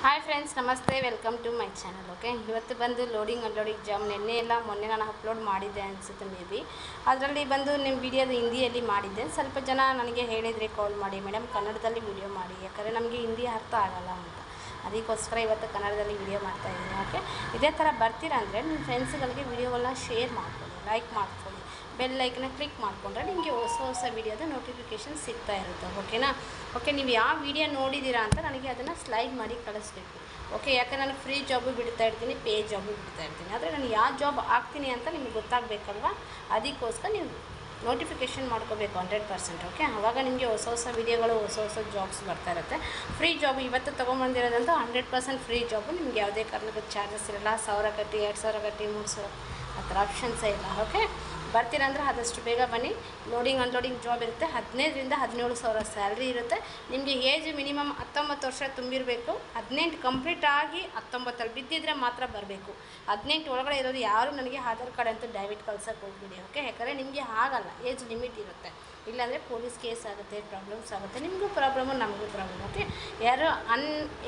Hi friends, ನಮಸ್ತೆ. Welcome to my channel. Okay, ಇವತ್ತು ಬಂದು ಲೋಡಿಂಗ್ ಅನ್ಲೋಡಿಂಗ್ ಜಾಬ್ ಮೊನ್ನೆ ನಾನು ಅಪ್ಲೋಡ್ ಮಾಡಿದ್ದೆ ಅನಿಸುತ್ತೆ. ಮೇ ಬಿ ಅದರಲ್ಲಿ ಬಂದು ನಿಮ್ಮ ವಿಡಿಯೋದು ಹಿಂದಿಯಲ್ಲಿ ಮಾಡಿದ್ದೆ. ಸ್ವಲ್ಪ ಜನ ನನಗೆ ಹೇಳಿದರೆ ಕಾಲ್ ಮಾಡಿ ಮೇಡಮ್ ಕನ್ನಡದಲ್ಲಿ ವಿಡಿಯೋ ಮಾಡಿ, ಯಾಕಂದರೆ ನಮಗೆ ಹಿಂದಿ ಅರ್ಥ ಆಗಲ್ಲ ಅಂತ. ಅದಕ್ಕೋಸ್ಕರ ಇವತ್ತು ಕನ್ನಡದಲ್ಲಿ ವಿಡಿಯೋ ಮಾಡ್ತಾಯಿದ್ದೀನಿ. ಓಕೆ, ಇದೇ ಥರ ಬರ್ತೀರಾ ಅಂದರೆ ನಿಮ್ಮ ಫ್ರೆಂಡ್ಸ್ಗಳಿಗೆ ವಿಡಿಯೋಗಳನ್ನ ಶೇರ್ ಮಾಡ್ಕೊಳ್ಳಿ, ಲೈಕ್ ಮಾಡ್ಕೊಳ್ಳಿ, ಬೆಲ್ ಲೈಕ್ನ ಕ್ಲಿಕ್ ಮಾಡಿಕೊಂಡ್ರೆ ನಿಮಗೆ ಹೊಸ ಹೊಸ ವೀಡಿಯೋದ ನೋಟಿಫಿಕೇಷನ್ ಸಿಗ್ತಾ ಇರುತ್ತೆ. ಓಕೆನಾ? ಓಕೆ, ನೀವು ಯಾವ ವಿಡಿಯೋ ನೋಡಿದ್ದೀರಾ ಅಂತ ನನಗೆ ಅದನ್ನು ಸ್ಲೈಡ್ ಮಾಡಿ ಕಳಿಸ್ಬೇಕು. ಓಕೆ, ಯಾಕಂದರೆ ನಾನು ಫ್ರೀ ಜಾಬು ಬಿಡ್ತಾ ಇರ್ತೀನಿ, ಪೇ ಜಾಬು ಬಿಡ್ತಾ ಇರ್ತೀನಿ. ಆದರೆ ನಾನು ಯಾವ ಜಾಬ್ ಆಗ್ತೀನಿ ಅಂತ ನಿಮ್ಗೆ ಗೊತ್ತಾಗಬೇಕಲ್ವ, ಅದಕ್ಕೋಸ್ಕರ ನೀವು ನೋಟಿಫಿಕೇಷನ್ ಮಾಡ್ಕೋಬೇಕು 100%. ಓಕೆ, ಆವಾಗ ನಿಮಗೆ ಹೊಸ ಹೊಸ ವೀಡಿಯೋಗಳು, ಹೊಸ ಹೊಸ ಜಾಬ್ಸ್ ಬರ್ತಾ ಇರುತ್ತೆ. ಫ್ರೀ ಜಾಬ್ ಇವತ್ತು ತೊಗೊಂಬಂದಿರೋದಂತೂ 100% ಫ್ರೀ ಜಾಬು. ನಿಮ್ಗೆ ಯಾವುದೇ ಕಾರಣಕ್ಕೂ ಚಾರ್ಜಸ್ ಇರಲ್ಲ. 1000 ಕಟ್ಟಿ, 2000 ಕಟ್ಟಿ, 3000 ಆ ಥರ ಆಪ್ಷನ್ಸೇ ಇಲ್ಲ. ಓಕೆ, ಬರ್ತೀರಾ ಅಂದರೆ ಆದಷ್ಟು ಬೇಗ ಬನ್ನಿ. ಲೋಡಿಂಗ್ ಅನ್ಲೋಡಿಂಗ್ ಜಾಬ್ ಇರುತ್ತೆ. 15ರಿಂದ 17 ಸಾವಿರ ಸ್ಯಾಲ್ರಿ ಇರುತ್ತೆ. ನಿಮಗೆ ಏಜ್ ಮಿನಿಮಮ್ 19 ವರ್ಷ ತುಂಬಿರಬೇಕು. 18 ಕಂಪ್ಲೀಟ್ ಆಗಿ 19 ಬಿದ್ದಿದ್ರೆ ಮಾತ್ರ ಬರಬೇಕು. 18 ಒಳಗಡೆ ಇರೋದು ಯಾರು ನನಗೆ ಆಧಾರ್ ಕಾರ್ಡ್ ಅಂತೂ ದಯವಿಟ್ಟು ಕಳ್ಸೋಕ್ಕೆ ಹೋಗ್ಬಿಡಿ. ಓಕೆ, ಯಾಕಂದರೆ ನಿಮಗೆ ಆಗಲ್ಲ, ಏಜ್ ಲಿಮಿಟ್ ಇರುತ್ತೆ. ಇಲ್ಲಾಂದರೆ ಪೊಲೀಸ್ ಕೇಸ್ ಆಗುತ್ತೆ, ಪ್ರಾಬ್ಲಮ್ಸ್ ಆಗುತ್ತೆ, ನಿಮಗೂ ಪ್ರಾಬ್ಲಮ್ಮು, ನಮಗೂ ಪ್ರಾಬ್ಲಮ್. ಓಕೆ, ಯಾರು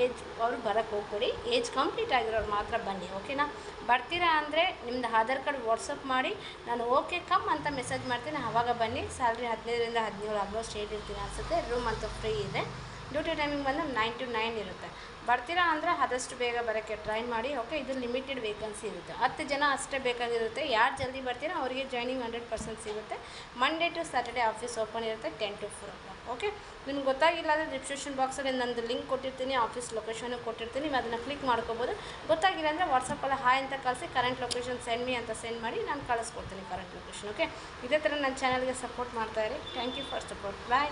ಏಜ್ ಅವರು ಬರೋಕ್ಕೆ ಹೋಗ್ಬೇಡಿ. ಏಜ್ ಕಂಪ್ಲೀಟ್ ಆಗಿರೋರು ಮಾತ್ರ ಬನ್ನಿ. ಓಕೆನಾ? ಬರ್ತೀರಾ ಅಂದರೆ ನಿಮ್ಮದು ಆಧಾರ್ ಕಾರ್ಡ್ ವಾಟ್ಸಪ್ ಮಾಡಿ, ನಾನು ಓಕೆ ಕಮ್ ಅಂತ ಮೆಸೇಜ್ ಮಾಡ್ತೀನಿ. ಆವಾಗ ಬನ್ನಿ. ಸ್ಯಾಲ್ರಿ 15ರಿಂದ 17 ಆಲ್ಮೋಸ್ಟ್ ಹೇಳಿರ್ತೀನಿ ಅನಿಸುತ್ತೆ. ರೂಮ್ ಅಂತೂ ಫ್ರೀ ಇದೆ. ಡ್ಯೂಟಿ ಟೈಮಿಂಗ್ ಬಂದು 9 to 9 ಇರುತ್ತೆ. ಬರ್ತೀರಾ ಅಂದರೆ ಆದಷ್ಟು ಬೇಗ ಬರೋಕ್ಕೆ ಟ್ರೈ ಮಾಡಿ. ಓಕೆ, ಇದು ಲಿಮಿಟೆಡ್ ವೇಕೆನ್ಸಿ ಇರುತ್ತೆ. 10 ಜನ ಅಷ್ಟೇ ಬೇಕಾಗಿರುತ್ತೆ. ಯಾರು ಜಲ್ದಿ ಬರ್ತೀರಾ ಅವರಿಗೆ ಜಾಯ್ನಿಂಗ್ 100% ಸಿಗುತ್ತೆ. Monday to Saturday office open ಇರುತ್ತೆ 10 to 4 o'clock. ಓಕೆ, ನಿಮ್ಗೆ ಗೊತ್ತಾಗಿಲ್ಲ ಅಂದರೆ ಡಿಸ್ಕ್ರಿಪ್ಷನ್ ಬಾಕ್ಸಲ್ಲಿ ನಂದು ಲಿಂಕ್ ಕೊಟ್ಟಿರ್ತೀನಿ, ಆಫೀಸ್ ಲೊಕೇಶನು ಕೊಟ್ಟಿರ್ತೀನಿ. ನೀವು ಅದನ್ನು ಕ್ಲಿಕ್ ಮಾಡ್ಕೋಬೋದು. ಗೊತ್ತಾಗಿಲ್ಲ ಅಂದರೆ ವಾಟ್ಸಪ್ಪಲ್ಲಿ ಹಾಯ್ ಅಂತ ಕಳಿಸಿ ಕರೆಂಟ್ ಲೊಕೇಶನ್ ಸೆಂಡ್ ಮಿ ಅಂತ ಸೆಂಡ್ ಮಾಡಿ ನಾನು ಕಳಿಸ್ಕೊಡ್ತೀನಿ ಕರೆಂಟ್ ಲೊಕೇಶನ್. ಓಕೆ, ಇದೇ ಥರ ನನ್ನ ಚಾನಲ್ಗೆ ಸಪೋರ್ಟ್ ಮಾಡ್ತಾಯಿರಿ. Thank you for support. Bye.